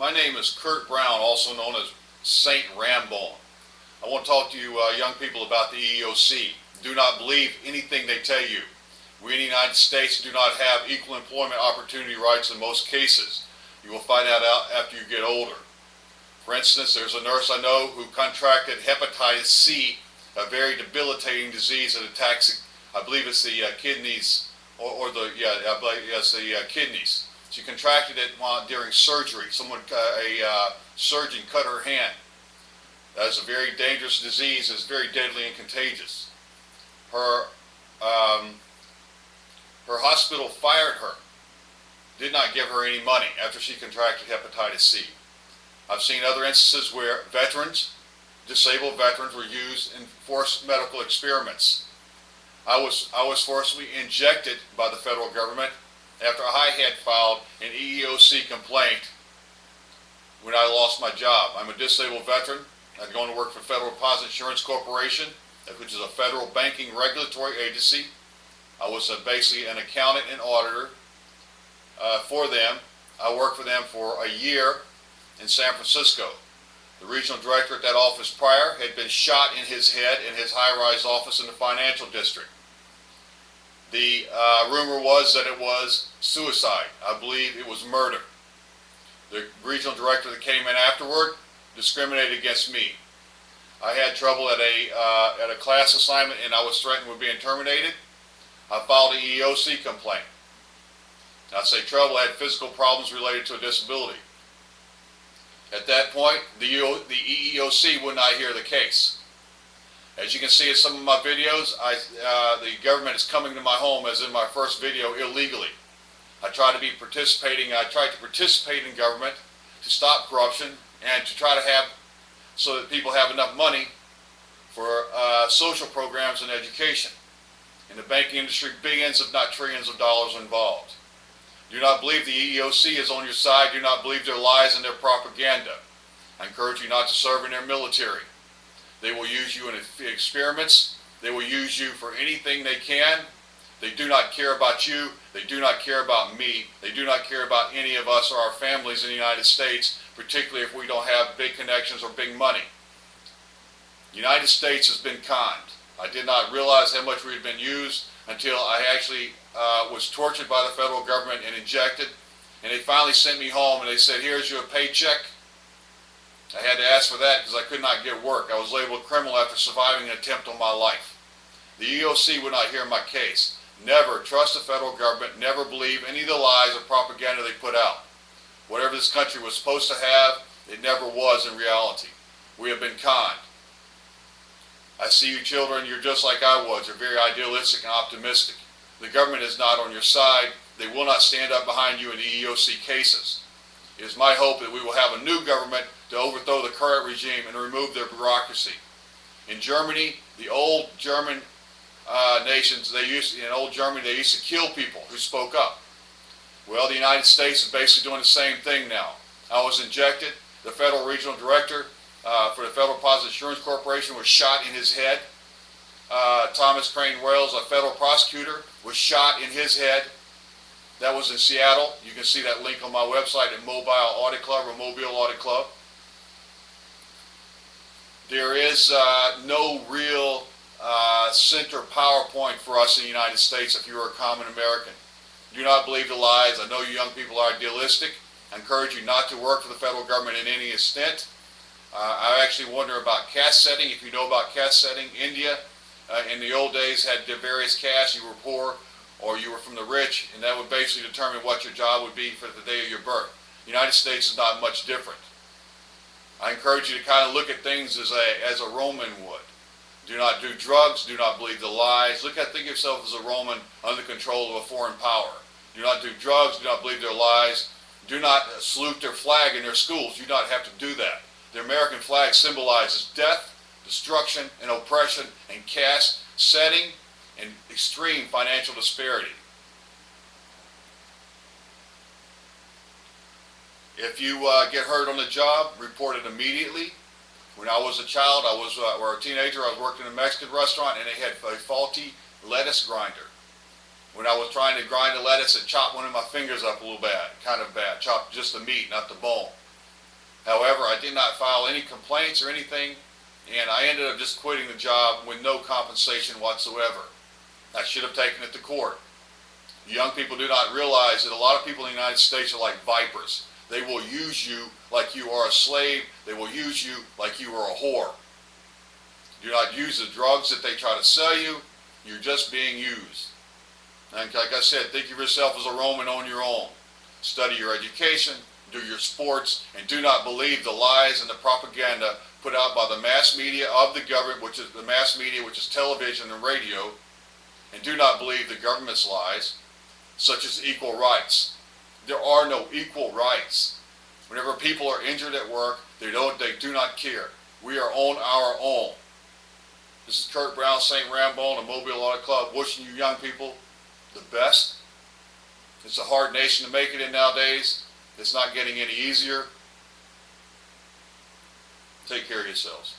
My name is Kurt Brown, also known as Saint Rambone. I want to talk to you young people about the EEOC. Do not believe anything they tell you. We in the United States do not have equal employment opportunity rights in most cases. You will find that out after you get older. For instance, there's a nurse I know who contracted hepatitis C, a very debilitating disease that attacks, I believe it's the kidneys, the kidneys. She contracted it during surgery. A surgeon cut her hand. That is a very dangerous disease. It's very deadly and contagious. Her hospital fired her. Did not give her any money after she contracted hepatitis C. I've seen other instances where veterans, disabled veterans, were used in forced medical experiments. I was forcibly injected by the federal government after I had filed an EEOC complaint when I lost my job. I'm a disabled veteran. I'd gone to work for Federal Deposit Insurance Corporation, which is a federal banking regulatory agency. I was basically an accountant and auditor for them. I worked for them for a year in San Francisco. The regional director at that office prior had been shot in his head in his high-rise office in the financial district. The rumor was that it was suicide. I believe it was murder. The regional director that came in afterward discriminated against me. I had trouble at a class assignment and I was threatened with being terminated. I filed an EEOC complaint. I say trouble, I had physical problems related to a disability. At that point, the EEOC would not hear the case. As you can see in some of my videos, the government is coming to my home, as in my first video, illegally. I tried to participate in government to stop corruption and to try to have so that people have enough money for social programs and education. In the banking industry, billions if not trillions of dollars involved. Do not believe the EEOC is on your side. Do not believe their lies and their propaganda. I encourage you not to serve in their military. They will use you in experiments. They will use you for anything they can. They do not care about you. They do not care about me. They do not care about any of us or our families in the United States, particularly if we don't have big connections or big money. The United States has been conned. I did not realize how much we had been used until I actually was tortured by the federal government and injected. And they finally sent me home and they said, here's your paycheck. I had to ask for that because I could not get work. I was labeled a criminal after surviving an attempt on my life. The EEOC would not hear my case. Never trust the federal government. Never believe any of the lies or propaganda they put out. Whatever this country was supposed to have, it never was in reality. We have been conned. I see you children, you're just like I was. You're very idealistic and optimistic. The government is not on your side. They will not stand up behind you in the EEOC cases. It is my hope that we will have a new government to overthrow the current regime and remove their bureaucracy. In Germany, the old German nations, in old Germany, they used to kill people who spoke up. Well, the United States is basically doing the same thing now. I was injected. The federal regional director for the Federal Deposit Insurance Corporation was shot in his head. Thomas Crane Wells, a federal prosecutor, was shot in his head. That was in Seattle. You can see that link on my website at Mobile Audit Club or Mobile Audit Club. There is no real center PowerPoint for us in the United States if you are a common American. Do not believe the lies. I know you young people are idealistic. I encourage you not to work for the federal government in any extent. I actually wonder about caste setting. If you know about caste setting, India in the old days had various castes. You were poor or you were from the rich, and that would basically determine what your job would be for the day of your birth. The United States is not much different. I encourage you to kind of look at things as a Roman would. Do not do drugs. Do not believe the lies. Think of yourself as a Roman under control of a foreign power. Do not do drugs. Do not believe their lies. Do not salute their flag in their schools. You do not have to do that. The American flag symbolizes death, destruction, and oppression, and caste setting, and extreme financial disparity. If you get hurt on the job, report it immediately. When I was a child, or a teenager, I was working in a Mexican restaurant and they had a faulty lettuce grinder. When I was trying to grind the lettuce, it chopped one of my fingers up a little bad, kind of bad. Chopped just the meat, not the bone. However, I did not file any complaints or anything, and I ended up just quitting the job with no compensation whatsoever. I should have taken it to court. Young people do not realize that a lot of people in the United States are like vipers. They will use you like you are a slave. They will use you like you are a whore. Do not use the drugs that they try to sell you. You're just being used. And like I said, think of yourself as a Roman on your own. Study your education, do your sports, and do not believe the lies and the propaganda put out by the mass media of the government, which is the mass media, which is television and radio. And do not believe the government's lies, such as equal rights. There are no equal rights. Whenever people are injured at work, they do not care. We are on our own. This is Kurt Brown, St. Rambone, and Mobile Auto Club, wishing you young people the best. It's a hard nation to make it in nowadays. It's not getting any easier. Take care of yourselves.